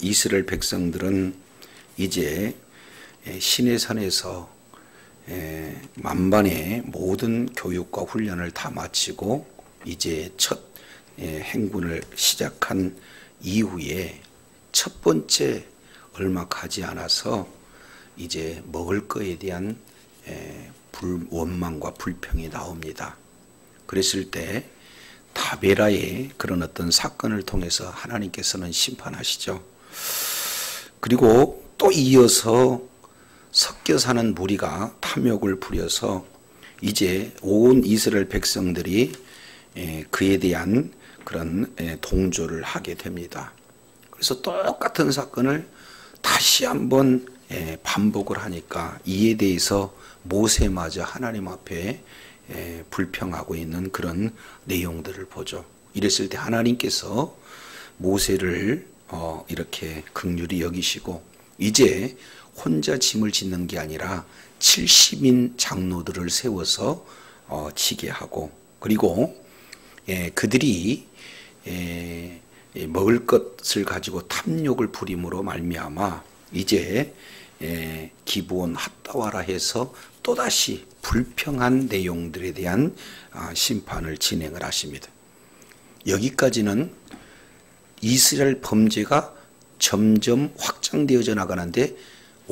이스라엘 백성들은 이제 시내산에서 만반의 모든 교육과 훈련을 다 마치고 이제 첫 행군을 시작한 이후에 첫 번째 얼마 가지 않아서 이제 먹을 거에 대한 원망과 불평이 나옵니다. 그랬을 때 다베라의 그런 어떤 사건을 통해서 하나님께서는 심판하시죠. 그리고 또 이어서 섞여 사는 무리가 탐욕을 부려서 이제 온 이스라엘 백성들이 그에 대한 그런 동조를 하게 됩니다. 그래서 똑같은 사건을 다시 한번 반복을 하니까 이에 대해서 모세마저 하나님 앞에 불평하고 있는 그런 내용들을 보죠. 이랬을 때 하나님께서 모세를 이렇게 긍휼히 여기시고 이제 혼자 짐을 짓는 게 아니라 70인 장로들을 세워서 지게 하고, 그리고 그들이 먹을 것을 가지고 탐욕을 부림으로 말미암아 이제 기브온 핫다와라 해서 또다시 불평한 내용들에 대한 심판을 진행을 하십니다. 여기까지는 이스라엘 범죄가 점점 확장되어져 나가는데,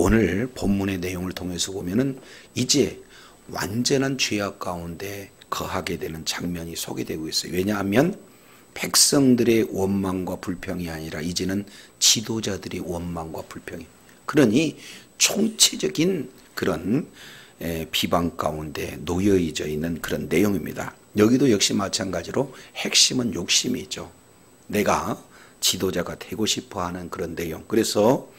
오늘 본문의 내용을 통해서 보면은 이제 완전한 죄악 가운데 거하게 되는 장면이 소개되고 있어요. 왜냐하면 백성들의 원망과 불평이 아니라 이제는 지도자들의 원망과 불평이, 그러니 총체적인 그런 비방 가운데 놓여져 있는 그런 내용입니다. 여기도 역시 마찬가지로 핵심은 욕심이죠. 내가 지도자가 되고 싶어 하는 그런 내용. 그래서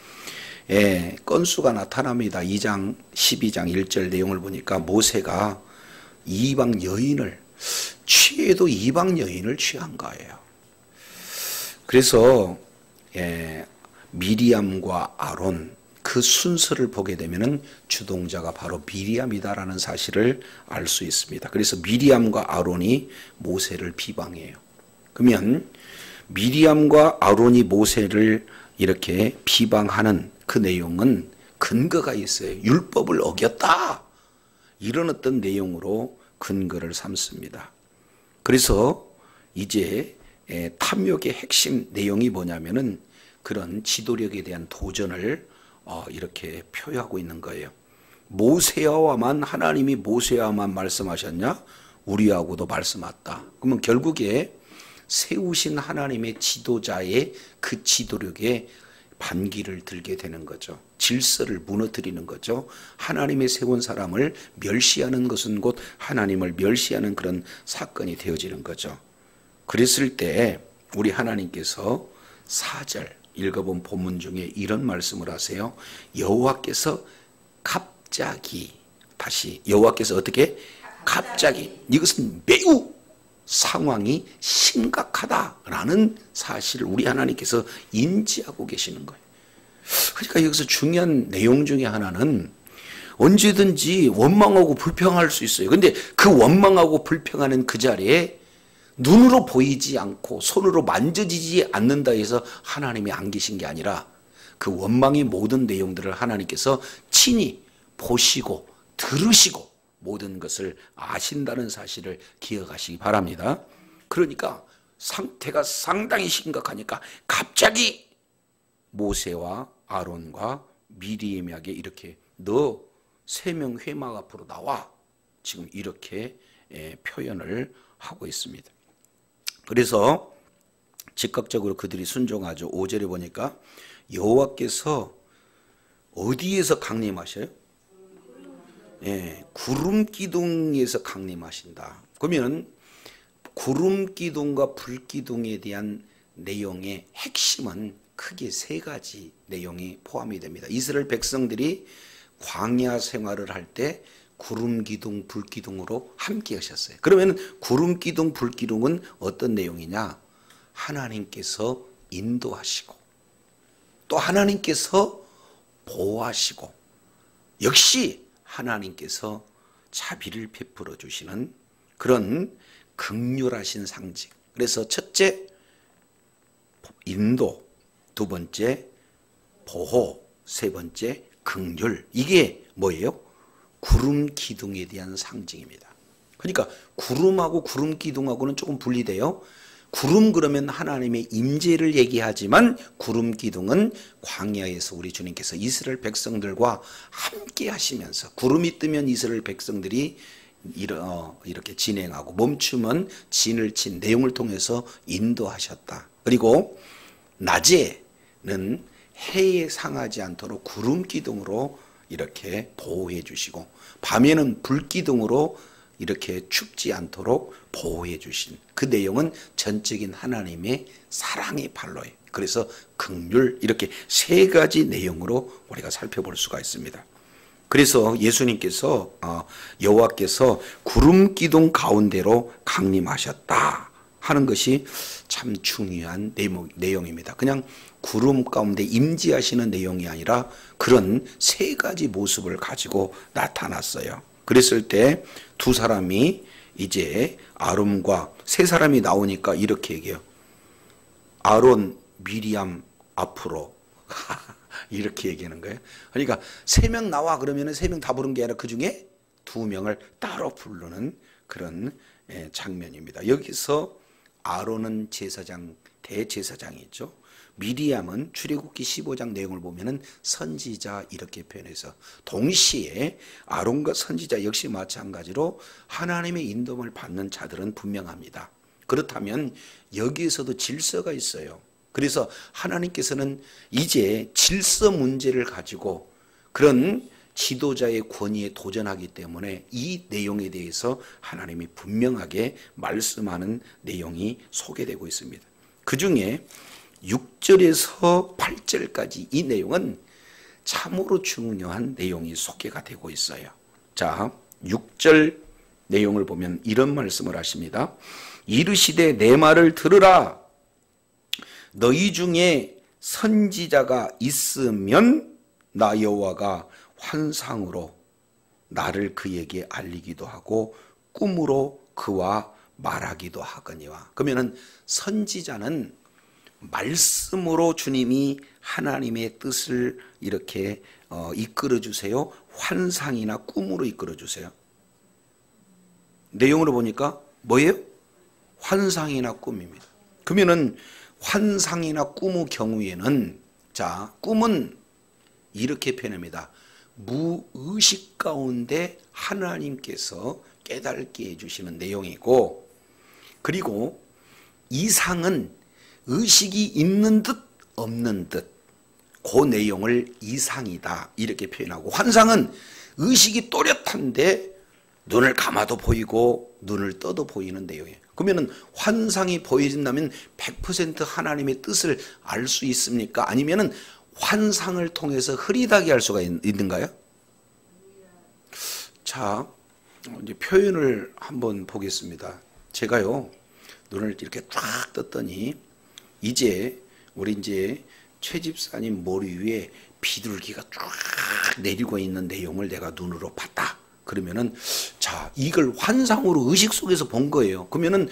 건수가 나타납니다. 2장 12장 1절 내용을 보니까 모세가 이방 여인을, 취해도 이방 여인을 취한 거예요. 그래서 미리암과 아론, 그 순서를 보게 되면은 주동자가 바로 미리암이다라는 사실을 알 수 있습니다. 그래서 미리암과 아론이 모세를 비방해요. 그러면 미리암과 아론이 모세를 이렇게 비방하는 그 내용은 근거가 있어요. 율법을 어겼다, 이런 어떤 내용으로 근거를 삼습니다. 그래서 이제 탐욕의 핵심 내용이 뭐냐면은 그런 지도력에 대한 도전을 이렇게 표하고 있는 거예요. 모세와만, 하나님이 모세와만 말씀하셨냐? 우리하고도 말씀했다. 그러면 결국에 세우신 하나님의 지도자의 그 지도력에 반기를 들게 되는 거죠. 질서를 무너뜨리는 거죠. 하나님의 세운 사람을 멸시하는 것은 곧 하나님을 멸시하는 그런 사건이 되어지는 거죠. 그랬을 때 우리 하나님께서 4절 읽어본 본문 중에 이런 말씀을 하세요. 여호와께서 갑자기, 다시 여호와께서 어떻게? 갑자기. 이것은 매우 상황이 심각하다라는 사실을 우리 하나님께서 인지하고 계시는 거예요. 그러니까 여기서 중요한 내용 중에 하나는 언제든지 원망하고 불평할 수 있어요. 그런데 그 원망하고 불평하는 그 자리에 눈으로 보이지 않고 손으로 만져지지 않는다 해서 하나님이 안 계신 게 아니라 그 원망의 모든 내용들을 하나님께서 친히 보시고 들으시고 모든 것을 아신다는 사실을 기억하시기 바랍니다. 그러니까 상태가 상당히 심각하니까 갑자기 모세와 아론과 미리암에게 이렇게 너 3명 회막 앞으로 나와, 지금 이렇게 표현을 하고 있습니다. 그래서 즉각적으로 그들이 순종하죠. 5절에 보니까 여호와께서 어디에서 강림하셔요? 구름 기둥에서 강림하신다. 그러면 구름 기둥과 불 기둥에 대한 내용의 핵심은 크게 3가지 내용이 포함이 됩니다. 이스라엘 백성들이 광야 생활을 할 때 구름 기둥, 불 기둥으로 함께 하셨어요. 그러면 구름 기둥, 불 기둥은 어떤 내용이냐? 하나님께서 인도하시고 또 하나님께서 보호하시고 역시 하나님께서 자비를 베풀어 주시는 그런 극률하신 상징. 그래서 첫째 인도, 두 번째 보호, 세 번째 긍휼. 이게 뭐예요? 구름 기둥에 대한 상징입니다. 그러니까 구름하고 구름 기둥하고는 조금 분리돼요. 구름 그러면 하나님의 임재를 얘기하지만 구름 기둥은 광야에서 우리 주님께서 이스라엘 백성들과 함께 하시면서 구름이 뜨면 이스라엘 백성들이 이렇게 진행하고 멈추면 진을 친 내용을 통해서 인도하셨다. 그리고 낮에는 해에 상하지 않도록 구름 기둥으로 이렇게 보호해 주시고 밤에는 불 기둥으로 이렇게 춥지 않도록 보호해 주신 그 내용은 전적인 하나님의 사랑의 발로예요. 그래서 긍휼 이렇게 세 가지 내용으로 우리가 살펴볼 수가 있습니다. 그래서 예수님께서 여호와께서 구름 기둥 가운데로 강림하셨다 하는 것이 참 중요한 내용입니다. 그냥 구름 가운데 임재하시는 내용이 아니라 그런 세 가지 모습을 가지고 나타났어요. 그랬을 때 두 사람이 이제 아론과 세 사람이 나오니까 이렇게 얘기해요. 아론, 미리암 앞으로 이렇게 얘기하는 거예요. 그러니까 세 명 나와 그러면 세 명 다 부른 게 아니라 그 중에 두 명을 따로 부르는 그런 장면입니다. 여기서 아론은 제사장, 대제사장이죠. 미리암은 출애굽기 15장 내용을 보면은 선지자 이렇게 표현해서 동시에 아론과 선지자 역시 마찬가지로 하나님의 인도를 받는 자들은 분명합니다. 그렇다면 여기에서도 질서가 있어요. 그래서 하나님께서는 이제 질서 문제를 가지고 그런 지도자의 권위에 도전하기 때문에 이 내용에 대해서 하나님이 분명하게 말씀하는 내용이 소개되고 있습니다. 그 중에 6절에서 8절까지 이 내용은 참으로 중요한 내용이 소개가 되고 있어요. 자, 6절 내용을 보면 이런 말씀을 하십니다. 이르시되 내 말을 들으라. 너희 중에 선지자가 있으면 나 여호와가 환상으로 나를 그에게 알리기도 하고 꿈으로 그와 말하기도 하거니와. 그러면은 선지자는 말씀으로 주님이 하나님의 뜻을 이렇게 이끌어 주세요. 환상이나 꿈으로 이끌어 주세요. 내용으로 보니까 뭐예요? 환상이나 꿈입니다. 그러면은 환상이나 꿈의 경우에는 자, 꿈은 이렇게 표현합니다. 무의식 가운데 하나님께서 깨닫게 해주시는 내용이고, 그리고 이상은 의식이 있는 듯 없는 듯, 그 내용을 이상이다 이렇게 표현하고, 환상은 의식이 또렷한데 눈을 감아도 보이고 눈을 떠도 보이는 내용이에요. 그러면 환상이 보여진다면 100% 하나님의 뜻을 알 수 있습니까? 아니면 환상을 통해서 흐리다게 할 수가 있는가요? 자, 이제 표현을 한번 보겠습니다. 제가요, 눈을 이렇게 쫙 떴더니 이제 우리 이제 최 집사님 머리 위에 비둘기가 쫙 내리고 있는 내용을 내가 눈으로 봤다. 그러면은 자, 이걸 환상으로 의식 속에서 본 거예요. 그러면은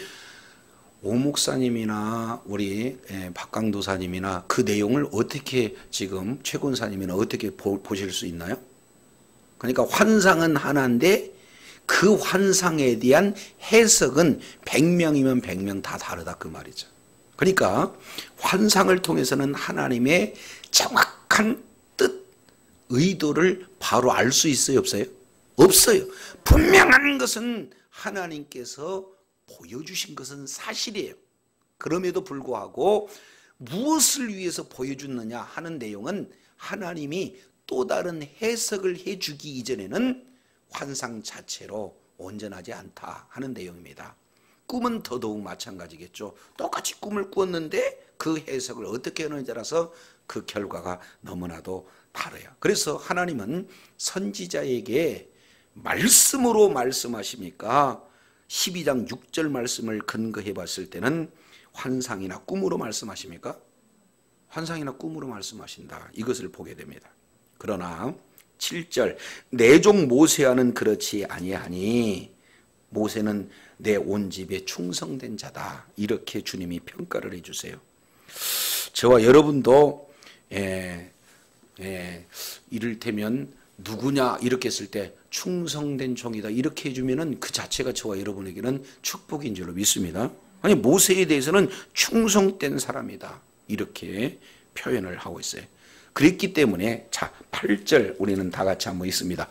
오 목사님이나 우리 박강도사님이나 그 내용을 어떻게 지금 최 권사님이나 어떻게 보실 수 있나요? 그러니까 환상은 하나인데 그 환상에 대한 해석은 100명이면 100명 다 다르다 그 말이죠. 그러니까 환상을 통해서는 하나님의 정확한 뜻, 의도를 바로 알 수 있어요, 없어요? 없어요. 분명한 것은 하나님께서 보여주신 것은 사실이에요. 그럼에도 불구하고 무엇을 위해서 보여주느냐 하는 내용은 하나님이 또 다른 해석을 해주기 이전에는 환상 자체로 온전하지 않다 하는 내용입니다. 꿈은 더더욱 마찬가지겠죠. 똑같이 꿈을 꾸었는데 그 해석을 어떻게 하느냐에 따라서 그 결과가 너무나도 다르요. 그래서 하나님은 선지자에게 말씀으로 말씀하십니까? 12장 6절 말씀을 근거해 봤을 때는 환상이나 꿈으로 말씀하십니까? 환상이나 꿈으로 말씀하신다. 이것을 보게 됩니다. 그러나 7절 내 종 모세와는 그렇지 아니하니 모세는 내 온 집에 충성된 자다. 이렇게 주님이 평가를 해주세요. 저와 여러분도 이를테면 누구냐 이렇게 했을 때 충성된 종이다 이렇게 해주면은 그 자체가 저와 여러분에게는 축복인 줄로 믿습니다. 아니 모세에 대해서는 충성된 사람이다 이렇게 표현을 하고 있어요. 그랬기 때문에 자 8절 우리는 다 같이 한번 읽습니다.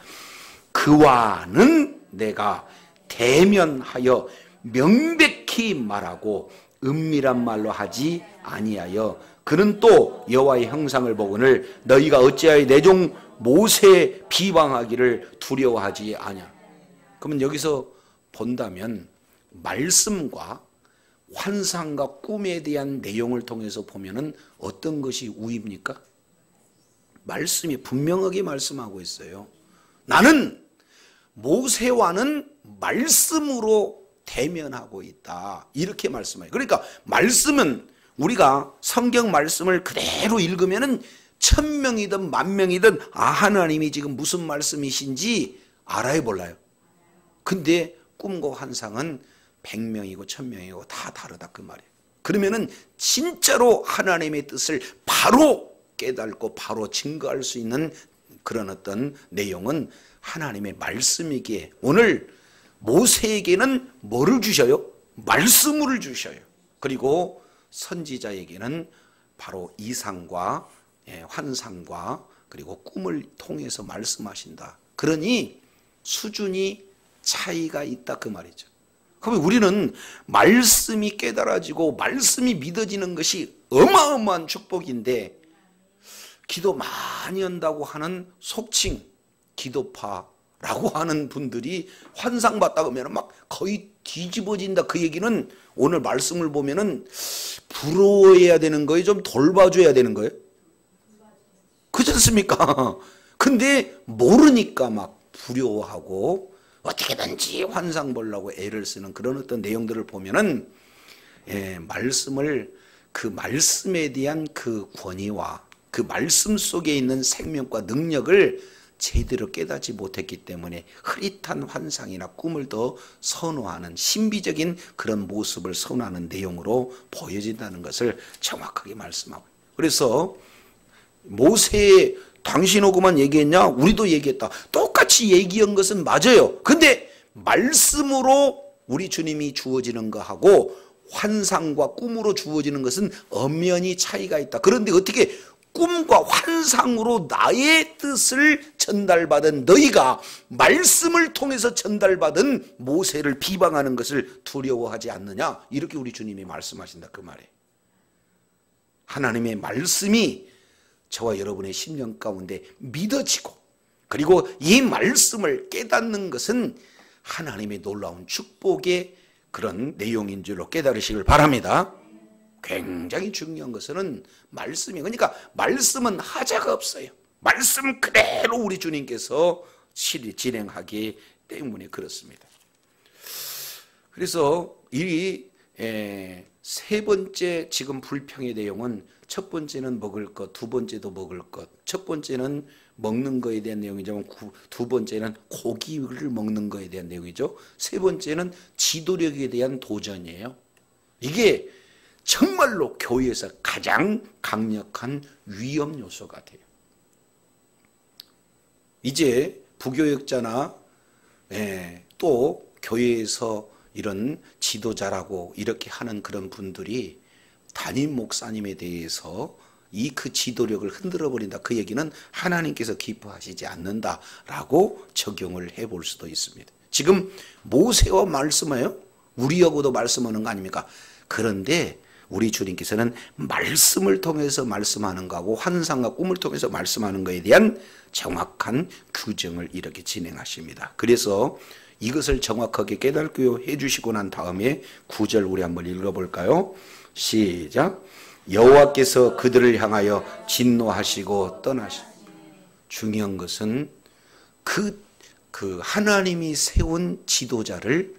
그와는 내가 대면하여 명백히 말하고 은밀한 말로 하지 아니하여 그는 또 여호와의 형상을 보거늘 너희가 어찌하여 내 종 모세 비방하기를 두려워하지 아냐. 그러면 여기서 본다면 말씀과 환상과 꿈에 대한 내용을 통해서 보면은 어떤 것이 우입니까? 말씀이 분명하게 말씀하고 있어요. 나는 모세와는 말씀으로 대면하고 있다. 이렇게 말씀해요. 그러니까 말씀은 우리가 성경 말씀을 그대로 읽으면은 1000명이든 10,000명이든 하나님이 지금 무슨 말씀이신지 알아요, 몰라요? 근데 꿈과 환상은 100명이고 1000명이고 다 다르다 그 말이에요. 그러면은 진짜로 하나님의 뜻을 바로 깨닫고 바로 증거할 수 있는 그런 어떤 내용은 하나님의 말씀이기에 오늘 모세에게는 뭐를 주셔요? 말씀을 주셔요. 그리고 선지자에게는 바로 이상과 환상과 그리고 꿈을 통해서 말씀하신다. 그러니 수준이 차이가 있다 그 말이죠. 그러면 우리는 말씀이 깨달아지고 말씀이 믿어지는 것이 어마어마한 축복인데 기도 많이 한다고 하는 속칭 기도파라고 하는 분들이 환상 봤다고 하면 막 거의 뒤집어진다 그 얘기는 오늘 말씀을 보면은 부러워해야 되는 거예요? 좀 돌봐줘야 되는 거예요? 그렇지 않습니까? 근데 모르니까 막 두려워하고 어떻게든지 환상 보려고 애를 쓰는 그런 어떤 내용들을 보면은 말씀을 그 말씀에 대한 그 권위와 그 말씀 속에 있는 생명과 능력을 제대로 깨닫지 못했기 때문에 흐릿한 환상이나 꿈을 더 선호하는 신비적인 그런 모습을 선호하는 내용으로 보여진다는 것을 정확하게 말씀하고 그래서 모세의 당신하고만 얘기했냐? 우리도 얘기했다. 똑같이 얘기한 것은 맞아요. 근데 말씀으로 우리 주님이 주어지는 거하고 환상과 꿈으로 주어지는 것은 엄연히 차이가 있다. 그런데 어떻게 꿈과 환상으로 나의 뜻을 전달받은 너희가 말씀을 통해서 전달받은 모세를 비방하는 것을 두려워하지 않느냐? 이렇게 우리 주님이 말씀하신다 그 말이에요. 하나님의 말씀이 저와 여러분의 심령 가운데 믿어지고 그리고 이 말씀을 깨닫는 것은 하나님의 놀라운 축복의 그런 내용인 줄로 깨달으시길 바랍니다. 굉장히 중요한 것은 말씀이 그러니까 말씀은 하자가 없어요. 말씀 그대로 우리 주님께서 진행하기 때문에 그렇습니다. 그래서 이 세 번째 지금 불평의 내용은 첫 번째는 먹을 것, 두 번째도 먹을 것. 첫 번째는 먹는 거에 대한 내용이지만 두 번째는 고기를 먹는 거에 대한 내용이죠. 세 번째는 지도력에 대한 도전이에요. 이게 정말로 교회에서 가장 강력한 위험 요소가 돼요. 이제 부교역자나 또 교회에서 이런 지도자라고 이렇게 하는 그런 분들이 담임 목사님에 대해서 이 그 지도력을 흔들어 버린다. 그 얘기는 하나님께서 기뻐하시지 않는다라고 적용을 해볼 수도 있습니다. 지금 모세와 말씀해요. 우리하고도 말씀하는 거 아닙니까? 그런데 우리 주님께서는 말씀을 통해서 말씀하는 거하고 환상과 꿈을 통해서 말씀하는 거에 대한 정확한 규정을 이렇게 진행하십니다. 그래서 이것을 정확하게 깨닫게 해주시고 난 다음에 9절 우리 한번 읽어볼까요? 시작. 여호와께서 그들을 향하여 진노하시고 떠나시. 중요한 것은 그 하나님이 세운 지도자를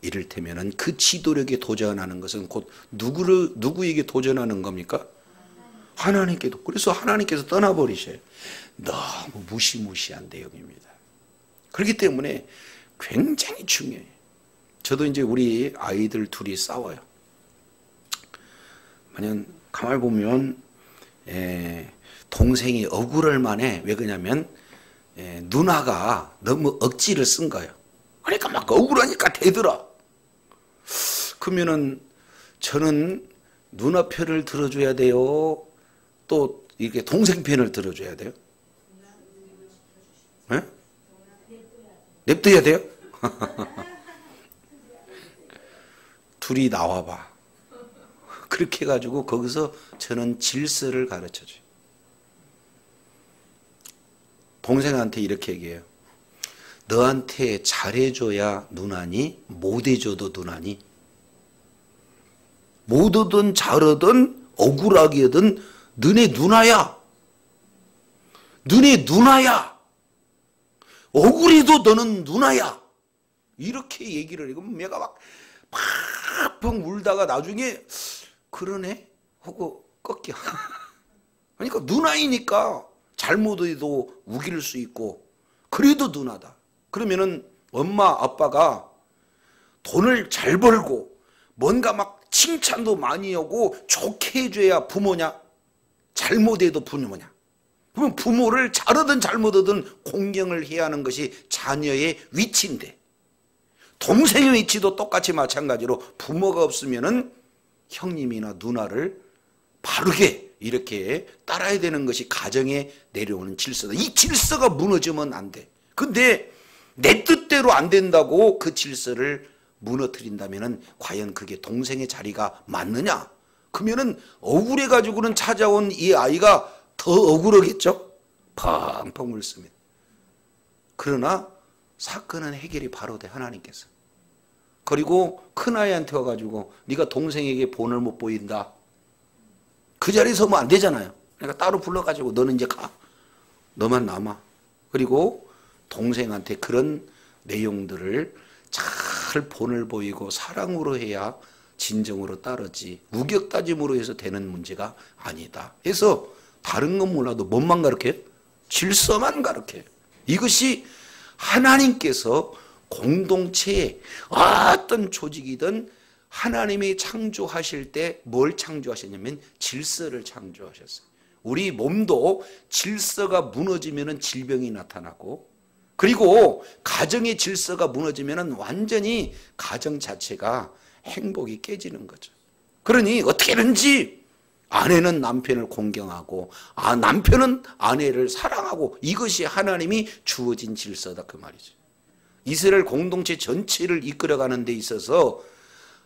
이를테면은 그 지도력에 도전하는 것은 곧 누구에게 도전하는 겁니까? 하나님께도. 그래서 하나님께서 떠나버리셔요. 너무 무시무시한 내용입니다. 그렇기 때문에 굉장히 중요해요. 저도 이제 우리 아이들 둘이 싸워요. 만약 가만히 보면 동생이 억울할 만해. 왜 그러냐면 누나가 너무 억지를 쓴 거예요. 그러니까 막 억울하니까 대들어. 그러면은 저는 누나 편을 들어줘야 돼요? 또 이렇게 동생 편을 들어줘야 돼요? 네? 냅둬야 돼요? 둘이 나와봐. 그렇게 해가지고 거기서 저는 질서를 가르쳐줘요. 동생한테 이렇게 얘기해요. 너한테 잘해줘야 누나니? 못해줘도 누나니? 못하든 잘하든 억울하게 하든 너네 누나야. 너네 누나야. 억울해도 너는 누나야. 이렇게 얘기를 해. 그럼 얘가 막 팍팍 울다가 나중에 그러네? 하고 꺾여. 그러니까 누나이니까 잘못해도 우길 수 있고 그래도 누나다. 그러면은 엄마 아빠가 돈을 잘 벌고 뭔가 막 칭찬도 많이 하고 좋게 해줘야 부모냐? 잘못해도 부모냐? 그러면 부모를 잘하든 잘못하든 공경을 해야 하는 것이 자녀의 위치인데, 동생의 위치도 똑같이 마찬가지로 부모가 없으면은 형님이나 누나를 바르게 이렇게 따라야 되는 것이 가정에 내려오는 질서다. 이 질서가 무너지면 안 돼. 근데 내 뜻대로 안 된다고 그 질서를 무너뜨린다면은 과연 그게 동생의 자리가 맞느냐? 그러면은 억울해 가지고는 찾아온 이 아이가 더 억울하겠죠? 펑펑 울습니다. 그러나 사건은 해결이 바로 돼, 하나님께서. 그리고 큰아이한테 와가지고 네가 동생에게 본을 못 보인다. 그 자리에 서면 안 되잖아요. 그러니까 따로 불러가지고 너는 이제 가. 너만 남아. 그리고 동생한테 그런 내용들을 잘 본을 보이고 사랑으로 해야 진정으로 따르지 우격다짐으로 해서 되는 문제가 아니다. 해서 다른 건 몰라도 뭔만 가르쳐요? 질서만 가르쳐요. 이것이 하나님께서 공동체에 어떤 조직이든 하나님이 창조하실 때 뭘 창조하셨냐면 질서를 창조하셨어요. 우리 몸도 질서가 무너지면 질병이 나타나고, 그리고 가정의 질서가 무너지면 완전히 가정 자체가 행복이 깨지는 거죠. 그러니 어떻게든지 아내는 남편을 공경하고 남편은 아내를 사랑하고, 이것이 하나님이 주어진 질서다 그 말이죠. 이스라엘 공동체 전체를 이끌어가는 데 있어서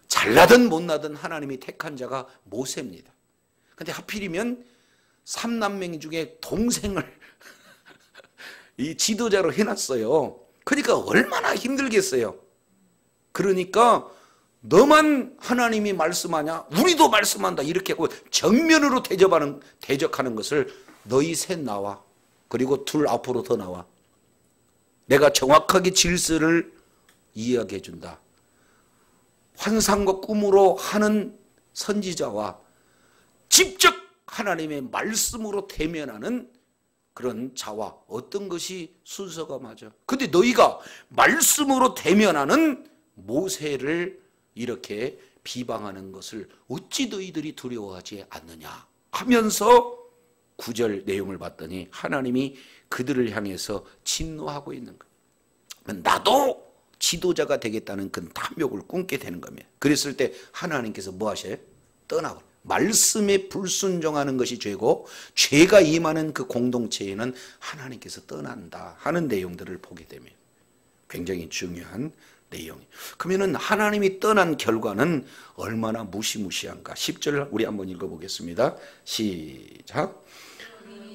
잘나든 못나든 하나님이 택한 자가 모세입니다. 근데 하필이면 3남매 중에 동생을 이 지도자로 해놨어요. 그러니까 얼마나 힘들겠어요. 그러니까 너만 하나님이 말씀하냐? 우리도 말씀한다. 이렇게 하고 정면으로 대적하는 것을 너희 셋 나와. 그리고 둘 앞으로 더 나와. 내가 정확하게 질서를 이야기해 준다. 환상과 꿈으로 하는 선지자와 직접 하나님의 말씀으로 대면하는 그런 자와 어떤 것이 순서가 맞아? 근데 너희가 말씀으로 대면하는 모세를 이렇게 비방하는 것을 어찌 너희들이 두려워하지 않느냐 하면서 9절 내용을 봤더니 하나님이 그들을 향해서 진노하고 있는 거예요. 나도 지도자가 되겠다는 그 탐욕을 꿈게 되는 겁니다. 그랬을 때 하나님께서 뭐 하셔요? 떠나고. 말씀에 불순종하는 것이 죄고, 죄가 임하는 그 공동체에는 하나님께서 떠난다 하는 내용들을 보게 됩니다. 굉장히 중요한 내용이. 그러면은 하나님이 떠난 결과는 얼마나 무시무시한가. 10절 우리 한번 읽어보겠습니다. 시작.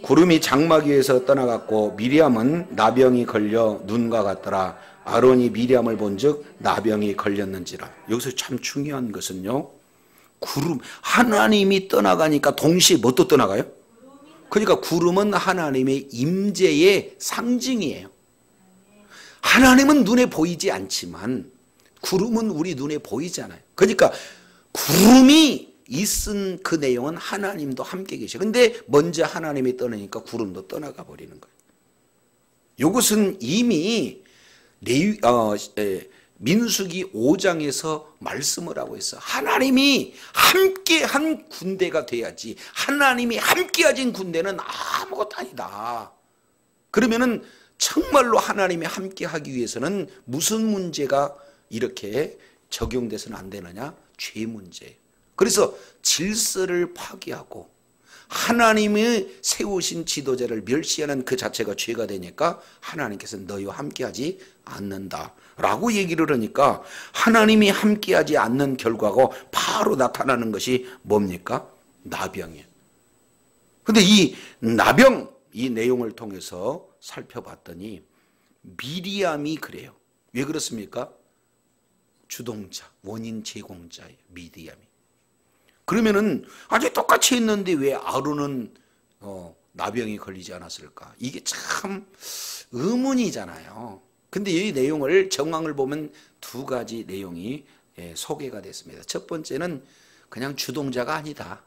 구름이 장막 위에서 떠나갔고 미리암은 나병이 걸려 눈과 같더라. 아론이 미리암을 본즉 나병이 걸렸는지라. 여기서 참 중요한 것은요, 구름, 하나님이 떠나가니까 동시에 뭣도 떠나가요? 그러니까 구름은 하나님의 임재의 상징이에요. 하나님은 눈에 보이지 않지만 구름은 우리 눈에 보이잖아요. 그러니까 구름이 있은 그 내용은 하나님도 함께 계셔. 근데 먼저 하나님이 떠나니까 구름도 떠나가 버리는 거예요. 이것은 이미 민수기 5장에서 말씀을 하고 있어. 하나님이 함께한 군대가 돼야지. 하나님이 함께하진 군대는 아무것도 아니다. 그러면은 정말로 하나님이 함께하기 위해서는 무슨 문제가 이렇게 적용돼서는 안 되느냐? 죄 문제. 그래서 질서를 파괴하고 하나님이 세우신 지도자를 멸시하는 그 자체가 죄가 되니까 하나님께서는 너희와 함께하지 않는다라고 얘기를 하니까 하나님이 함께하지 않는 결과가 바로 나타나는 것이 뭡니까? 나병이에요. 근데 이 나병, 이 내용을 통해서 살펴봤더니 미리암이 그래요. 왜 그렇습니까? 주동자, 원인 제공자예요. 미리암이. 그러면은 아주 똑같이 했는데 왜 아론은 나병이 걸리지 않았을까? 이게 참 의문이잖아요. 근데 이 내용을 정황을 보면 두 가지 내용이 소개가 됐습니다. 첫 번째는 그냥 주동자가 아니다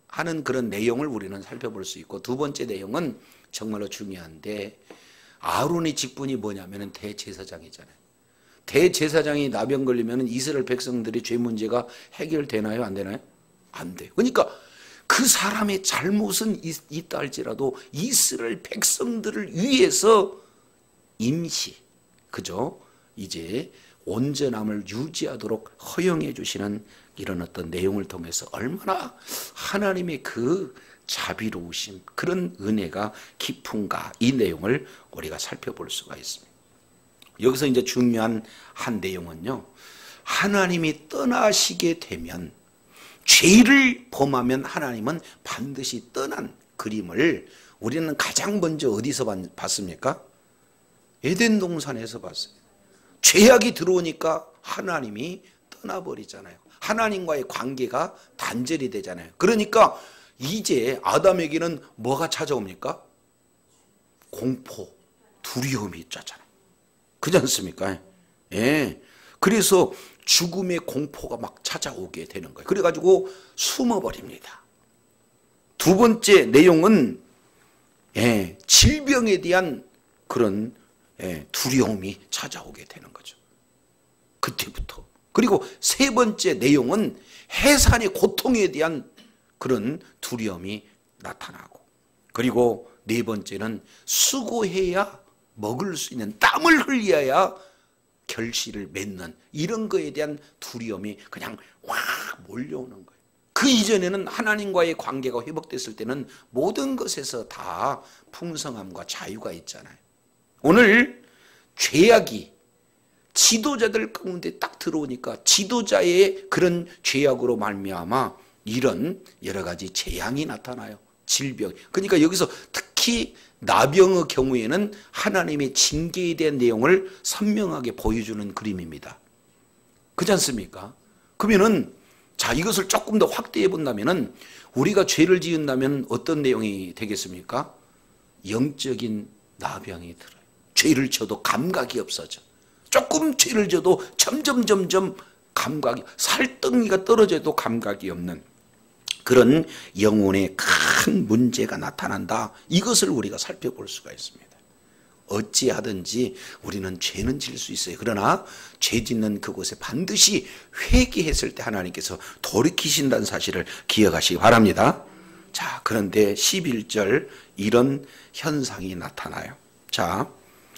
하는 그런 내용을 우리는 살펴볼 수 있고, 두 번째 내용은 정말로 중요한데, 아론의 직분이 뭐냐면 대제사장이잖아요. 대제사장이 나병 걸리면 이스라엘 백성들의 죄 문제가 해결되나요? 안 되나요? 안 돼요. 그러니까 그 사람의 잘못은 있다 할지라도 이스라엘 백성들을 위해서 임시, 그죠? 이제 온전함을 유지하도록 허용해 주시는 이런 어떤 내용을 통해서 얼마나 하나님의 그 자비로우심, 그런 은혜가 깊은가, 이 내용을 우리가 살펴볼 수가 있습니다. 여기서 이제 중요한 한 내용은요, 하나님이 떠나시게 되면, 죄를 범하면 하나님은 반드시 떠난 그림을 우리는 가장 먼저 어디서 봤습니까? 에덴 동산에서 봤어요. 죄악이 들어오니까 하나님이 떠나버리잖아요. 하나님과의 관계가 단절이 되잖아요. 그러니까 이제 아담에게는 뭐가 찾아옵니까? 공포, 두려움이 있잖아요. 그렇지 않습니까? 예. 그래서 죽음의 공포가 막 찾아오게 되는 거예요. 그래가지고 숨어버립니다. 두 번째 내용은 질병에 대한 그런 두려움이 찾아오게 되는 거죠. 그때부터. 그리고 세 번째 내용은 해산의 고통에 대한 그런 두려움이 나타나고, 그리고 네 번째는 수고해야 먹을 수 있는, 땀을 흘려야 결실을 맺는 이런 거에 대한 두려움이 그냥 확 몰려오는 거예요. 그 이전에는 하나님과의 관계가 회복됐을 때는 모든 것에서 다 풍성함과 자유가 있잖아요. 오늘 죄악이 지도자들 가운데 딱 들어오니까 지도자의 그런 죄악으로 말미암아 이런 여러 가지 재앙이 나타나요. 질병. 그러니까 여기서 특히 나병의 경우에는 하나님의 징계에 대한 내용을 선명하게 보여주는 그림입니다. 그렇지 않습니까? 그러면은 자, 이것을 조금 더 확대해 본다면은 우리가 죄를 지은다면 어떤 내용이 되겠습니까? 영적인 나병이 들어요. 죄를 져도 감각이 없어져. 조금 죄를 져도 점점 감각이, 살덩이가 떨어져도 감각이 없는 그런 영혼의 큰 문제가 나타난다. 이것을 우리가 살펴볼 수가 있습니다. 어찌하든지 우리는 죄는 질 수 있어요. 그러나 죄 짓는 그곳에 반드시 회개했을 때 하나님께서 돌이키신다는 사실을 기억하시기 바랍니다. 자, 그런데 11절 이런 현상이 나타나요. 자,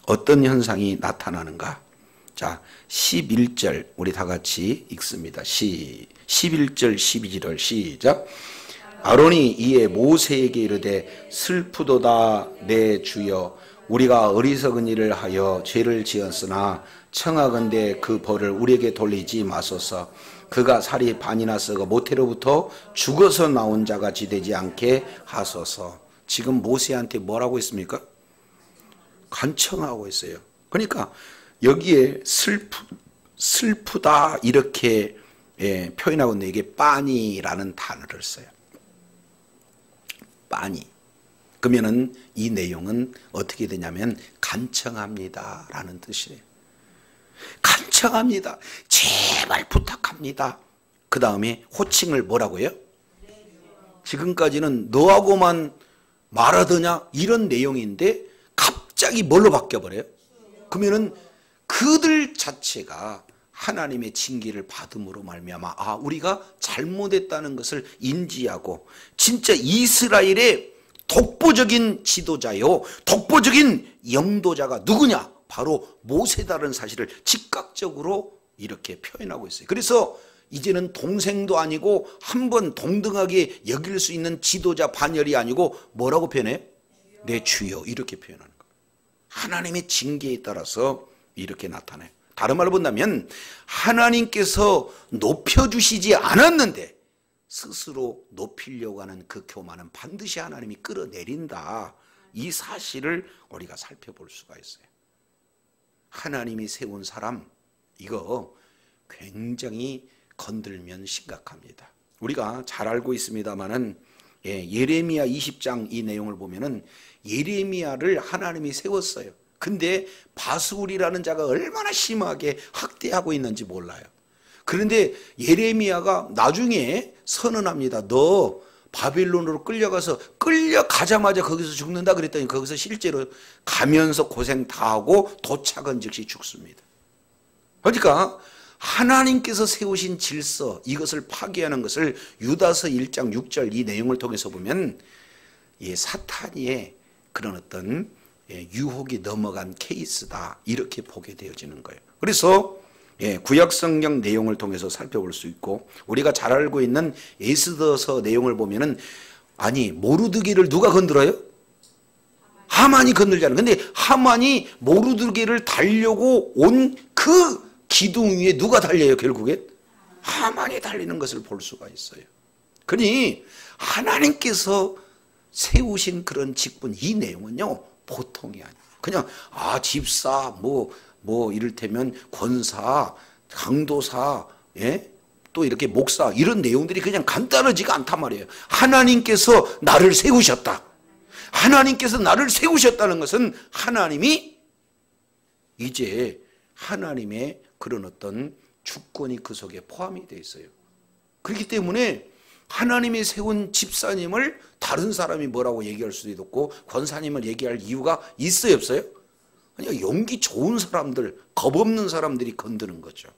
어떤 현상이 나타나는가? 자, 11절 우리 다 같이 읽습니다. 11절 12절 시작. 아론이 이에 모세에게 이르되 슬프도다 내 주여, 우리가 어리석은 일을 하여 죄를 지었으나 청하건대 그 벌을 우리에게 돌리지 마소서. 그가 살이 반이나 썩어 모태로부터 죽어서 나온 자같이 되지 않게 하소서. 지금 모세한테 뭐라고 했습니까? 간청하고 있어요. 그러니까 여기에 슬프다 이렇게 표현하고 있는데 이게 빠니라는 단어를 써요. 빠니. 그러면은 이 내용은 어떻게 되냐면 간청합니다 라는 뜻이에요. 간청합니다. 제발 부탁합니다. 그 다음에 호칭을 뭐라고 해요? 지금까지는 너하고만 말하더냐 이런 내용인데 갑자기 뭘로 바뀌어버려요? 그러면은 그들 자체가 하나님의 징계를 받음으로 말미암아 우리가 잘못했다는 것을 인지하고 진짜 이스라엘의 독보적인 지도자요 독보적인 영도자가 누구냐? 바로 모세다라는 사실을 즉각적으로 이렇게 표현하고 있어요. 그래서 이제는 동생도 아니고 한번 동등하게 여길 수 있는 지도자 반열이 아니고 뭐라고 표현해요? 내 주여 이렇게 표현하는 거예요. 하나님의 징계에 따라서 이렇게 나타나요. 다른 말로 본다면 하나님께서 높여주시지 않았는데 스스로 높이려고 하는 그 교만은 반드시 하나님이 끌어내린다. 이 사실을 우리가 살펴볼 수가 있어요. 하나님이 세운 사람 이거 굉장히 건들면 심각합니다. 우리가 잘 알고 있습니다마는 예레미야 20장 이 내용을 보면은 예레미야를 하나님이 세웠어요. 근데 바수울이라는 자가 얼마나 심하게 학대하고 있는지 몰라요. 그런데 예레미야가 나중에 선언합니다. 너 바빌론으로 끌려가자마자 거기서 죽는다 그랬더니 거기서 실제로 가면서 고생 다 하고 도착은 즉시 죽습니다. 그러니까 하나님께서 세우신 질서 이것을 파괴하는 것을 유다서 1장 6절 이 내용을 통해서 보면 사탄의 그런 어떤 유혹이 넘어간 케이스다 이렇게 보게 되어지는 거예요. 그래서 구약성경 내용을 통해서 살펴볼 수 있고 우리가 잘 알고 있는 에스더서 내용을 보면은 모르드게를 누가 건드려요? 하만이 건들잖아요. 근데 하만이 모르드게를 달려고 온 그 기둥 위에 누가 달려요? 결국에 하만이 달리는 것을 볼 수가 있어요. 그러니 하나님께서 세우신 그런 직분 이 내용은요 보통이 아니에요. 그냥 집사 이를테면 권사 강도사 또 이렇게 목사 이런 내용들이 그냥 간단하지가 않단 말이에요. 하나님께서 나를 세우셨다. 하나님께서 나를 세우셨다는 것은 하나님이 이제 하나님의 그런 어떤 주권이 그 속에 포함이 되어 있어요. 그렇기 때문에 하나님이 세운 집사님을 다른 사람이 뭐라고 얘기할 수도 있고 권사님을 얘기할 이유가 있어요 없어요? 아니, 용기 좋은 사람들 겁없는 사람들이 건드는 거죠.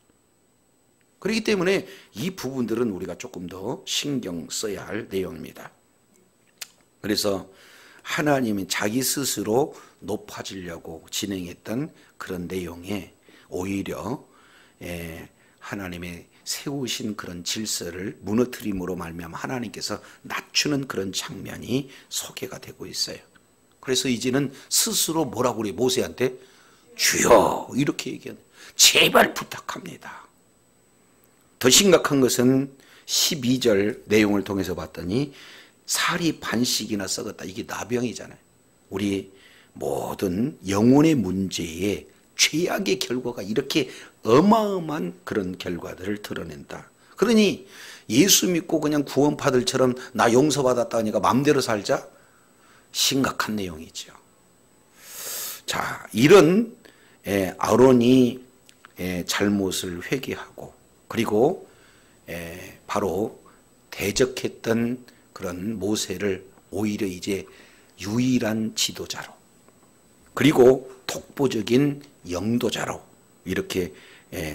그렇기 때문에 이 부분들은 우리가 조금 더 신경 써야 할 내용입니다. 그래서 하나님이 자기 스스로 높아지려고 진행했던 그런 내용에 오히려 하나님의 세우신 그런 질서를 무너뜨림으로 말미암아 하나님께서 낮추는 그런 장면이 소개가 되고 있어요. 그래서 이제는 스스로 뭐라고 그래 모세한테 주여 이렇게 얘기하는 제발 부탁합니다. 더 심각한 것은 12절 내용을 통해서 봤더니 살이 반씩이나 썩었다. 이게 나병이잖아요. 우리 모든 영혼의 문제에 최악의 결과가 이렇게 어마어마한 그런 결과들을 드러낸다. 그러니 예수 믿고 그냥 구원파들처럼 나 용서받았다 하니까 마음대로 살자? 심각한 내용이죠. 자, 이런 아론이 잘못을 회개하고 그리고 바로 대적했던 그런 모세를 오히려 이제 유일한 지도자로 그리고 독보적인 영도자로 이렇게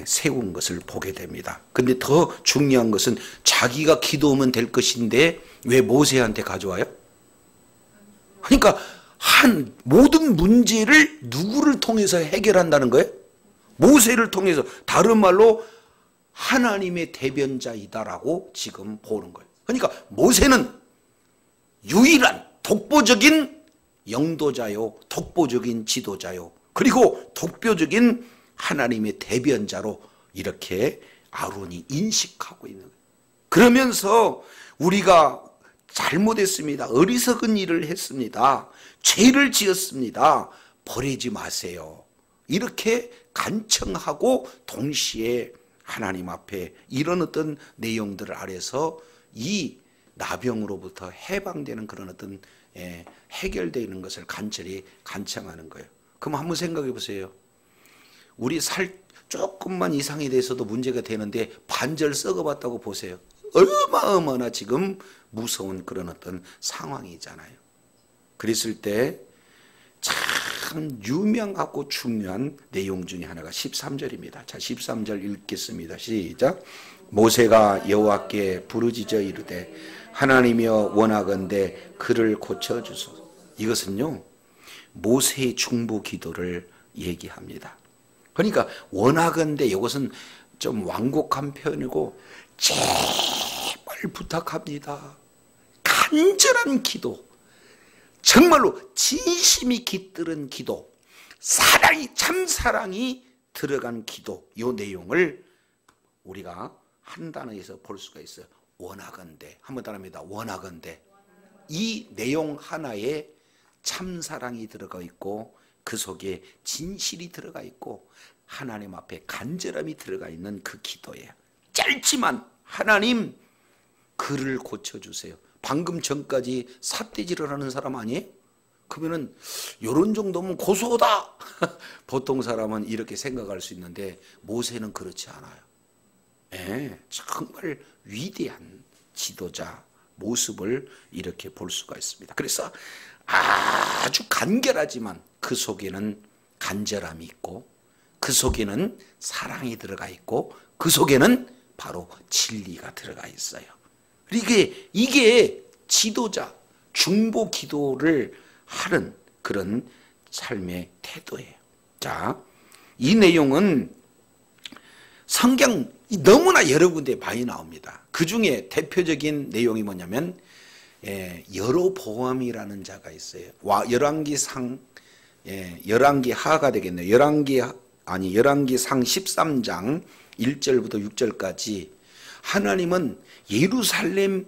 세운 것을 보게 됩니다. 근데 더 중요한 것은 자기가 기도하면 될 것인데 왜 모세한테 가져와요? 그러니까 모든 문제를 누구를 통해서 해결한다는 거예요? 모세를 통해서. 다른 말로 하나님의 대변자이다라고 지금 보는 거예요. 그러니까 모세는 유일한 독보적인 영도자요, 독보적인 지도자요, 그리고 독보적인 하나님의 대변자로 이렇게 아론이 인식하고 있는 거예요. 그러면서 우리가 잘못했습니다. 어리석은 일을 했습니다. 죄를 지었습니다. 버리지 마세요. 이렇게 간청하고 동시에 하나님 앞에 이런 어떤 내용들 아래서 이 나병으로부터 해방되는 그런 어떤 해결되는 것을 간절히 간청하는 거예요. 그럼 한번 생각해 보세요. 우리 살 조금만 이상이 돼서도 문제가 되는데 반절 썩어봤다고 보세요. 얼마나 지금 무서운 그런 어떤 상황이잖아요. 그랬을 때 참 유명하고 중요한 내용 중에 하나가 13절입니다. 자, 13절 읽겠습니다. 시작. 모세가 여호와께 부르짖어 이르되 하나님이여 원하건대 그를 고쳐주소서. 이것은요 모세의 중보 기도를 얘기합니다. 그러니까 원하건대, 이것은 좀 완곡한 표현이고 제발 부탁합니다. 간절한 기도, 정말로 진심이 깃들은 기도, 사랑이, 참사랑이 들어간 기도, 이 내용을 우리가 한 단어에서 볼 수가 있어요. 원하건대. 한번 따라합니다. 원하건대. 이 내용 하나에 참사랑이 들어가 있고 그 속에 진실이 들어가 있고 하나님 앞에 간절함이 들어가 있는 그 기도예요. 짧지만 하나님 그를 고쳐주세요. 방금 전까지 삿대질을 하는 사람 아니에요? 그러면은 요런 정도면 고소다. 보통 사람은 이렇게 생각할 수 있는데 모세는 그렇지 않아요. 예, 정말 위대한 지도자 모습을 이렇게 볼 수가 있습니다. 그래서 아주 간결하지만 그 속에는 간절함이 있고 그 속에는 사랑이 들어가 있고 그 속에는 바로 진리가 들어가 있어요. 이게 지도자, 중보 기도를 하는 그런 삶의 태도예요. 자, 이 내용은 성경 너무나 여러 군데 많이 나옵니다. 그 중에 대표적인 내용이 뭐냐면 여로보암이라는 자가 있어요. 열왕기상, 열왕기하가 되겠네요. 열왕기상 13장 1절부터 6절까지 하나님은 예루살렘에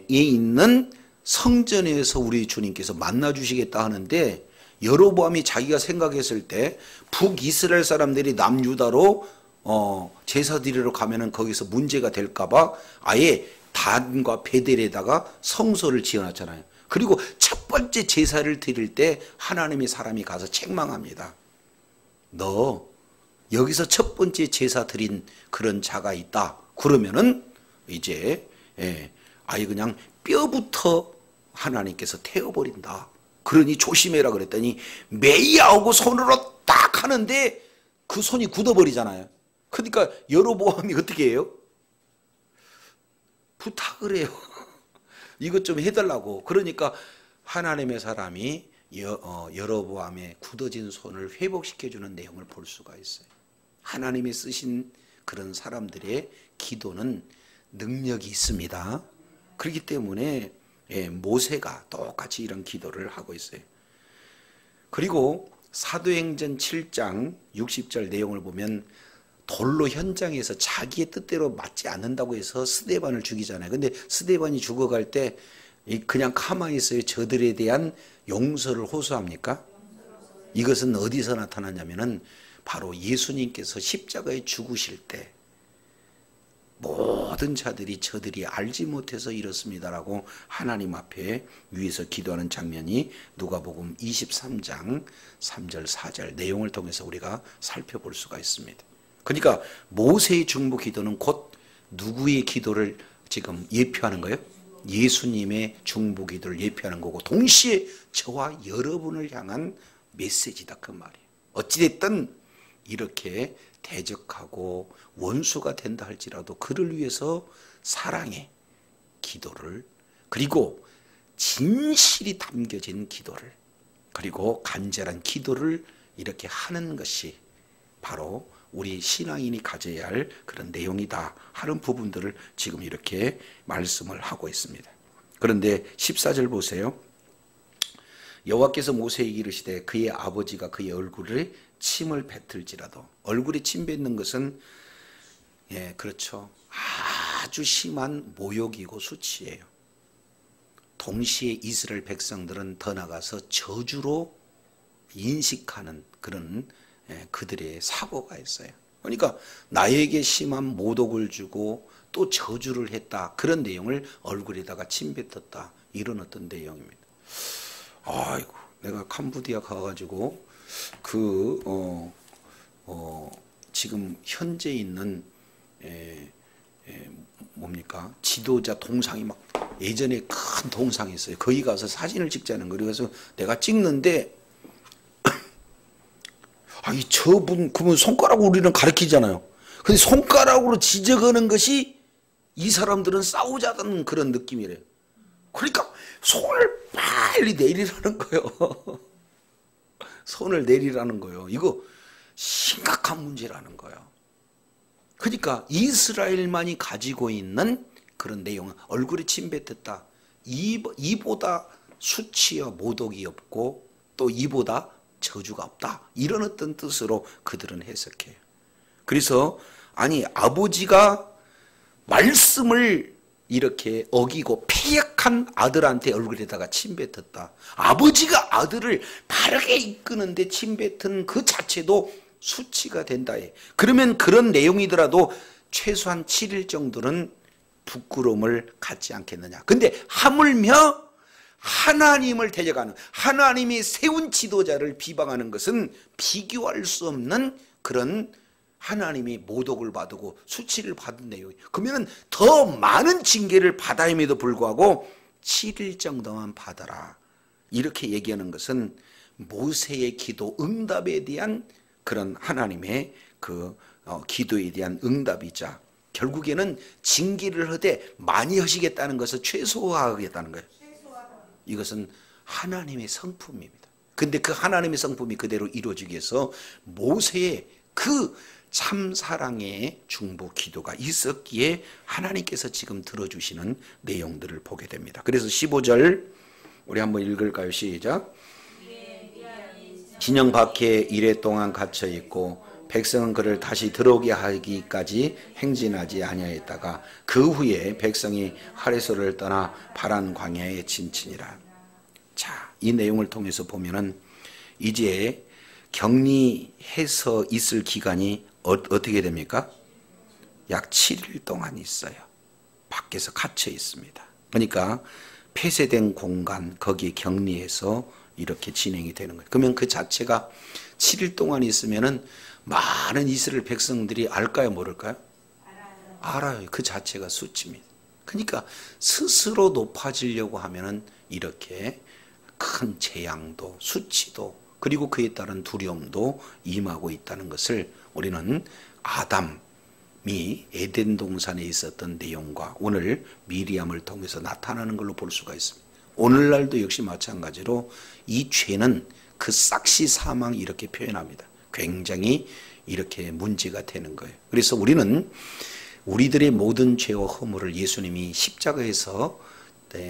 있는 성전에서 우리 주님께서 만나주시겠다 하는데 여로보암이 자기가 생각했을 때 북이스라엘 사람들이 남유다로 제사 드리러 가면은 거기서 문제가 될까봐 아예 단과 베델에다가 성소를 지어놨잖아요. 그리고 첫 번째 제사를 드릴 때 하나님의 사람이 가서 책망합니다. 너 여기서 첫 번째 제사 드린 그런 자가 있다. 그러면은 이제 아예 그냥 뼈부터 하나님께서 태워버린다. 그러니 조심해라 그랬더니 메이아오고 손으로 딱 하는데 그 손이 굳어버리잖아요. 그러니까 여로보암이 어떻게 해요? 부탁을 해요. 이것 좀 해달라고. 그러니까 하나님의 사람이 여로보암의 굳어진 손을 회복시켜주는 내용을 볼 수가 있어요. 하나님이 쓰신 그런 사람들의 기도는 능력이 있습니다. 그렇기 때문에 모세가 똑같이 이런 기도를 하고 있어요. 그리고 사도행전 7장 60절 내용을 보면 돌로 현장에서 자기의 뜻대로 맞지 않는다고 해서 스데반을 죽이잖아요. 근데 스데반이 죽어갈 때 그냥 가만히 있어요. 저들에 대한 용서를 호소합니까? 이것은 어디서 나타나냐면은 바로 예수님께서 십자가에 죽으실 때 모든 자들이 저들이 알지 못해서 이렇습니다라고 하나님 앞에 위에서 기도하는 장면이 누가복음 23장 3절 4절 내용을 통해서 우리가 살펴볼 수가 있습니다. 그러니까 모세의 중보 기도는 곧 누구의 기도를 지금 예표하는 거예요? 예수님의 중보 기도를 예표하는 거고 동시에 저와 여러분을 향한 메시지다 그 말이에요. 어찌됐든 이렇게 대적하고 원수가 된다 할지라도 그를 위해서 사랑의 기도를 그리고 진실이 담겨진 기도를 그리고 간절한 기도를 이렇게 하는 것이 바로 우리 신앙인이 가져야 할 그런 내용이다 하는 부분들을 지금 이렇게 말씀을 하고 있습니다. 그런데 14절 보세요. 여호와께서 모세에게 이르시되 그의 아버지가 그의 얼굴에 침을 뱉을지라도 얼굴에 침 뱉는 것은 그렇죠. 아주 심한 모욕이고 수치예요. 동시에 이스라엘 백성들은 더 나가서 저주로 인식하는 그런 그들의 사고가 있어요. 그러니까 나에게 심한 모독을 주고 또 저주를 했다. 그런 내용을 얼굴에다가 침 뱉었다. 이런 어떤 내용입니다. 아이고, 내가 캄보디아 가가지고 지금 현재 있는 뭡니까 지도자 동상이 막 예전에 큰 동상이 있어요. 거기 가서 사진을 찍자는 거예요. 그래서 내가 찍는데 아니 저분 그러면 손가락으로 우리는 가리키잖아요. 근데 손가락으로 지적하는 것이 이 사람들은 싸우자는 그런 느낌이래요. 그러니까 손을 빨리 내리라는 거예요. 손을 내리라는 거예요. 이거 심각한 문제라는 거예요. 그러니까 이스라엘만이 가지고 있는 그런 내용은 얼굴에 침 뱉었다. 이보다 수치와 모독이 없고 또 이보다 저주가 없다. 이런 어떤 뜻으로 그들은 해석해요. 그래서 아니 아버지가 말씀을 이렇게 어기고 패역한 아들한테 얼굴에다가 침 뱉었다. 아버지가 아들을 바르게 이끄는데 침 뱉은 그 자체도 수치가 된다. 그러면 그런 내용이더라도 최소한 7일 정도는 부끄러움을 갖지 않겠느냐. 근데 하물며 하나님을 데려가는, 하나님이 세운 지도자를 비방하는 것은 비교할 수 없는 그런 하나님이 모독을 받고 수치를 받은 내용이에요. 그러면 더 많은 징계를 받아임에도 불구하고 7일 정도만 받아라. 이렇게 얘기하는 것은 모세의 기도 응답에 대한 그런 하나님의 그 기도에 대한 응답이자 결국에는 징계를 하되 많이 하시겠다는 것을 최소화하겠다는 거예요. 이것은 하나님의 성품입니다. 근데 그 하나님의 성품이 그대로 이루어지기 위해서 모세의 그 참사랑의 중보 기도가 있었기에 하나님께서 지금 들어주시는 내용들을 보게 됩니다. 그래서 15절 우리 한번 읽을까요? 시작. 진영 밖에 이레 동안 갇혀 있고 백성은 그를 다시 들어오게 하기까지 행진하지 아니하였다가 그 후에 백성이 하레소를 떠나 파란 광야에 진친이라. 자, 이 내용을 통해서 보면은 이제 격리해서 있을 기간이 어떻게 됩니까? 약 7일 동안 있어요. 밖에서 갇혀 있습니다. 그러니까 폐쇄된 공간 거기에 격리해서 이렇게 진행이 되는 거예요. 그러면 그 자체가 7일 동안 있으면은 많은 이스라엘 백성들이 알까요, 모를까요? 알아요. 그 자체가 수치입니다. 그러니까 스스로 높아지려고 하면은 이렇게 큰 재앙도 수치도 그리고 그에 따른 두려움도 임하고 있다는 것을 우리는 아담이 에덴 동산에 있었던 내용과 오늘 미리암을 통해서 나타나는 걸로 볼 수가 있습니다. 오늘날도 역시 마찬가지로 이 죄는 그 싹시 사망 이렇게 표현합니다. 굉장히 이렇게 문제가 되는 거예요. 그래서 우리는 우리들의 모든 죄와 허물을 예수님이 십자가에서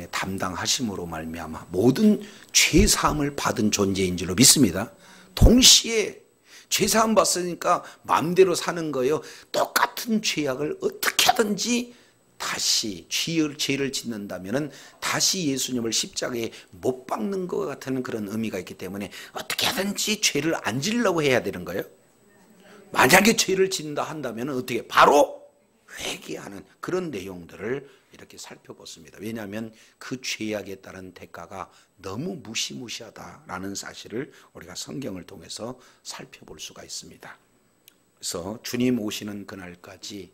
담당하심으로 말미암아 모든 죄 사함을 받은 존재인 줄로 믿습니다. 동시에 죄 사함 받으니까 마음대로 사는 거예요. 똑같은 죄악을 어떻게 하든지 다시 죄를 짓는다면은 다시 예수님을 십자가에 못 박는 것 같은 그런 의미가 있기 때문에 어떻게 하든지 죄를 안 지려고 해야 되는 거예요. 만약에 죄를 짓는다 한다면 어떻게 바로 회개하는 그런 내용들을 이렇게 살펴봤습니다. 왜냐하면 그 죄악에 따른 대가가 너무 무시무시하다라는 사실을 우리가 성경을 통해서 살펴볼 수가 있습니다. 그래서 주님 오시는 그날까지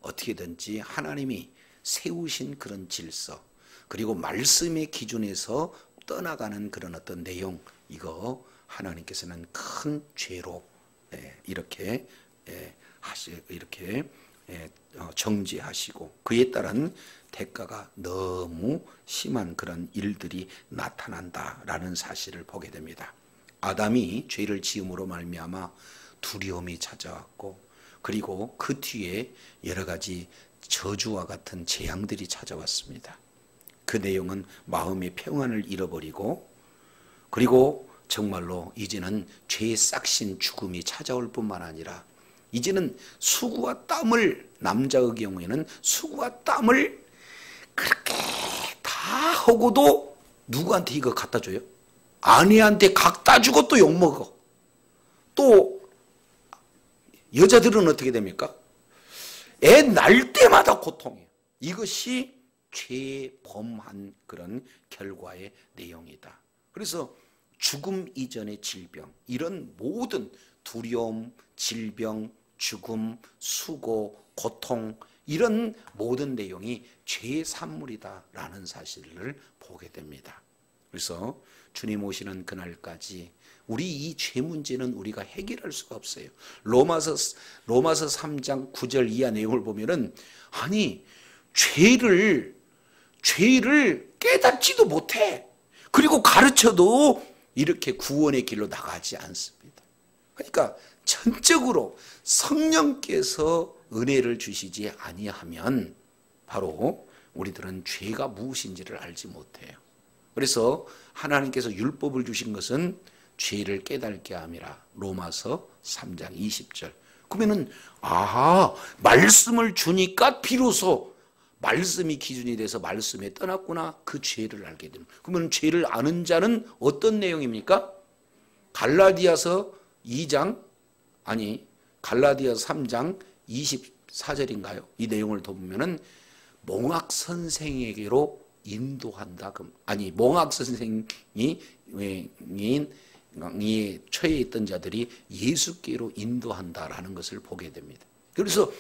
어떻게든지 하나님이 세우신 그런 질서 그리고 말씀의 기준에서 떠나가는 그런 어떤 내용 이거 하나님께서는 큰 죄로 이렇게 정죄하시고 그에 따른 대가가 너무 심한 그런 일들이 나타난다라는 사실을 보게 됩니다. 아담이 죄를 지음으로 말미암아 두려움이 찾아왔고 그리고 그 뒤에 여러 가지 저주와 같은 재앙들이 찾아왔습니다. 그 내용은 마음의 평안을 잃어버리고 그리고 정말로 이제는 죄의 싹신 죽음이 찾아올 뿐만 아니라 이제는 수고와 땀을 남자의 경우에는 수고와 땀을 그렇게 다 하고도 누구한테 이거 갖다 줘요? 아내한테 갖다 주고 또 욕먹어. 또 여자들은 어떻게 됩니까? 애 낳을 때마다 고통이에요. 이것이 죄범한 그런 결과의 내용이다. 그래서 죽음 이전의 질병, 이런 모든 두려움, 질병, 죽음, 수고, 고통 이런 모든 내용이 죄의 산물이다라는 사실을 보게 됩니다. 그래서 주님 오시는 그날까지 우리 이 죄 문제는 우리가 해결할 수가 없어요. 로마서 3장 9절 이하 내용을 보면은 아니 죄를 깨닫지도 못해. 그리고 가르쳐도 이렇게 구원의 길로 나가지 않습니다. 그러니까 전적으로 성령께서 은혜를 주시지 아니하면 바로 우리들은 죄가 무엇인지를 알지 못해요. 그래서 하나님께서 율법을 주신 것은 죄를 깨닫게 함이라. 로마서 3장 20절. 그러면은 말씀을 주니까 비로소 말씀이 기준이 돼서 말씀에 떠났구나. 그 죄를 알게 됩니다. 그러면 죄를 아는 자는 어떤 내용입니까? 갈라디아서 3장 24절인가요? 이 내용을 보면은 몽학 선생에게로 인도한다. 몽학 선생이 처해 있던 자들이 예수께로 인도한다라는 것을 보게 됩니다. 그래서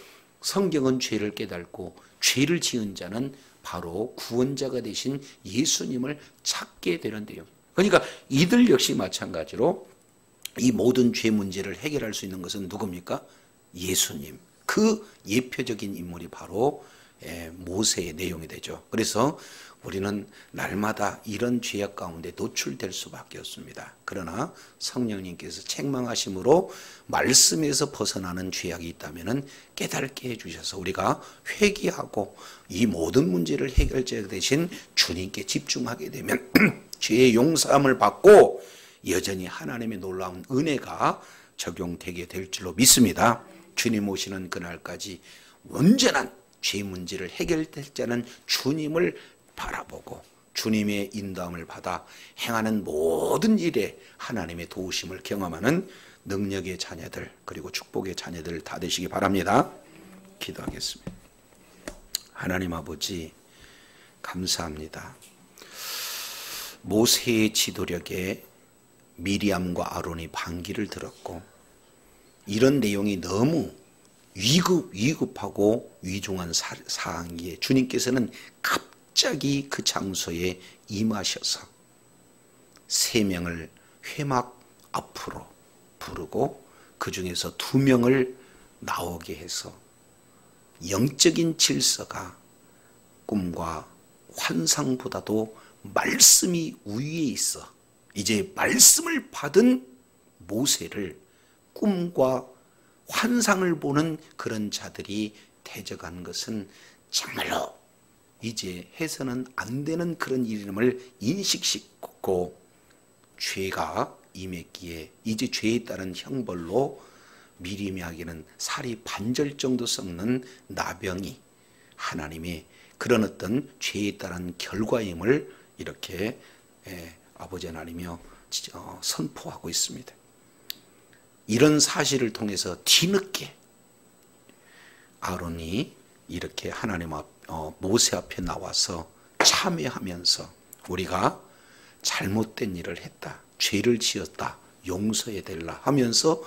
성경은 죄를 깨닫고 죄를 지은 자는 바로 구원자가 되신 예수님을 찾게 되는데요. 그러니까 이들 역시 마찬가지로 이 모든 죄 문제를 해결할 수 있는 것은 누굽니까? 예수님. 그 예표적인 인물이 바로 모세의 내용이 되죠. 그래서 우리는 날마다 이런 죄악 가운데 노출될 수밖에 없습니다. 그러나 성령님께서 책망하심으로 말씀에서 벗어나는 죄악이 있다면 깨닫게 해주셔서 우리가 회개하고 이 모든 문제를 해결자 되신 주님께 집중하게 되면 죄의 용서함을 받고 여전히 하나님의 놀라운 은혜가 적용되게 될 줄로 믿습니다. 주님 오시는 그날까지 온전한 죄 문제를 해결될 자는 주님을 바라보고 주님의 인도함을 받아 행하는 모든 일에 하나님의 도우심을 경험하는 능력의 자녀들 그리고 축복의 자녀들 다 되시기 바랍니다. 기도하겠습니다. 하나님 아버지 감사합니다. 모세의 지도력에 미리암과 아론이 반기를 들었고 이런 내용이 너무 위급하고 위중한 사항이에 주님께서는 갑자기 그 장소에 임하셔서 3명을 회막 앞으로 부르고 그 중에서 2명을 나오게 해서 영적인 질서가 꿈과 환상보다도 말씀이 위에 있어 이제 말씀을 받은 모세를 꿈과 환상을 보는 그런 자들이 대적한 것은 정말로 이제 해서는 안 되는 그런 일임을 인식시키고 죄가 임했기에 이제 죄에 따른 형벌로 미리미하게는 살이 반절 정도 썩는 나병이 하나님의 그런 어떤 죄에 따른 결과임을 이렇게 아버지 하나님이여 선포하고 있습니다. 이런 사실을 통해서 뒤늦게 아론이 이렇게 하나님 모세 앞에 나와서 참회하면서 우리가 잘못된 일을 했다, 죄를 지었다, 용서해달라 하면서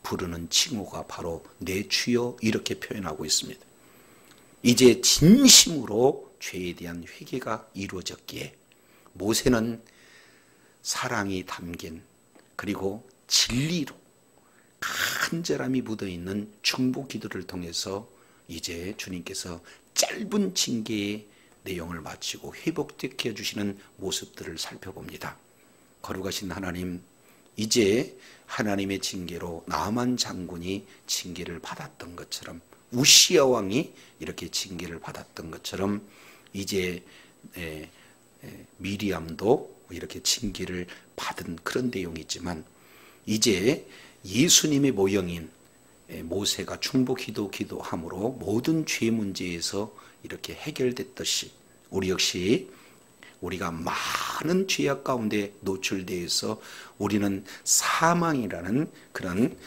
부르는 칭호가 바로 내 주여 이렇게 표현하고 있습니다. 이제 진심으로 죄에 대한 회개가 이루어졌기에 모세는 사랑이 담긴 그리고 진리로 간절함이 묻어있는 중보 기도를 통해서 이제 주님께서 짧은 징계의 내용을 마치고 회복시켜 주시는 모습들을 살펴봅니다. 거룩하신 하나님, 이제 하나님의 징계로 나만 장군이 징계를 받았던 것처럼 우시야 왕이 이렇게 징계를 받았던 것처럼 이제 미리암도 이렇게 징계를 받은 그런 내용이 있지만 이제 예수님의 모형인 모세가 기도함으로 모든 죄 문제에서 이렇게 해결됐듯이 우리 역시 우리가 많은 죄악 가운데 노출되어서 우리는 사망이라는 그런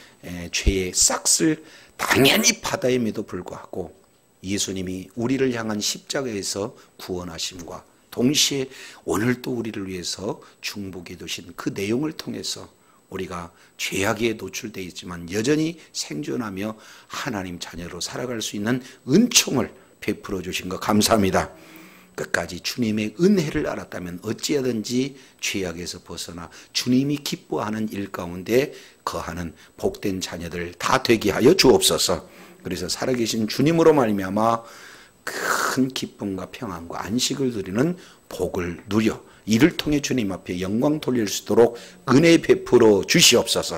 죄의 싹을 당연히 받아임에도 불구하고 예수님이 우리를 향한 십자가에서 구원하심과 동시에 오늘 또 우리를 위해서 중보기에 두신 그 내용을 통해서 우리가 죄악에 노출되어 있지만 여전히 생존하며 하나님 자녀로 살아갈 수 있는 은총을 베풀어 주신 것 감사합니다. 끝까지 주님의 은혜를 알았다면 어찌하든지 죄악에서 벗어나 주님이 기뻐하는 일 가운데 거하는 복된 자녀들 다 되게 하여 주옵소서. 그래서 살아계신 주님으로 말미암아 큰 기쁨과 평안과 안식을 누리는 복을 누려 이를 통해 주님 앞에 영광 돌릴 수 있도록 은혜 베풀어 주시옵소서.